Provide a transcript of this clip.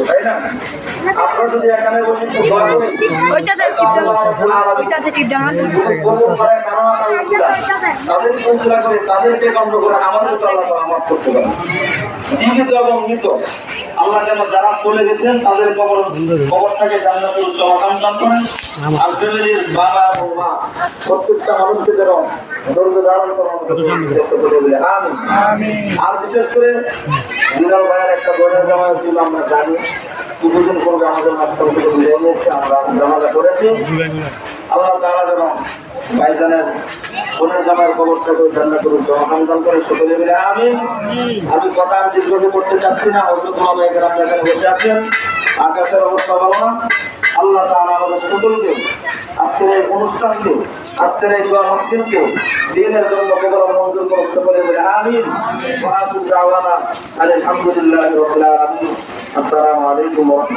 তাই না? আপনারা যদি এখানে বসে দোয়া করেন তাদেরকে ফসলা করে তাদেরকে কণ্ঠ করে আমাদের আল্লাহ মাফ করতে পারেন। জীবিত এবং মৃত আল্লাহ যেন যারা চলে গেছেন তাদের কবরটাকে জান্নাতের উচ্চ মাকাম দান করেন। আর ফ্যামিলির বাবা এবং মা প্রত্যেকটা মানুষকে যেন ধৈর্য ধারণ করেন। আর বিশেষ করে বিলাল ভাইয়ের একটা বোনের জামাই ছিল, আমরা জানি দুজন করবে আমাদের মাধ্যম থেকে বিদায় নিয়েছে, আমরা জানাজা করেছি। আল্লাহ তাআলা যেন ভাইজানের বোনের জামাইয়ের কবরটাকে জান্নাতের উচ্চ মাকাম দান করে সকলে মিলে আমিন। আমি কথা আর দীর্ঘ করতে চাচ্ছি না, হয়তো তোমাদের এখানে আপনারা বসে আছেন, আকাশের অবস্থা ভালো না। আল্লাহ তাআলা আমাদের সকলকে আজকের এই অনুষ্ঠানকে, আজকের এই দোয়া মাহফিলকে দিনের জন্য কবুল মঞ্জুর করুন সকলে বলে আমিন। ওয়া আখিরু দাওয়ানা আলহামদুলিল্লাহি রাব্বিল আলামিন। আসসালামু আলাইকুম ওয়া রাহমাতুল্লাহ।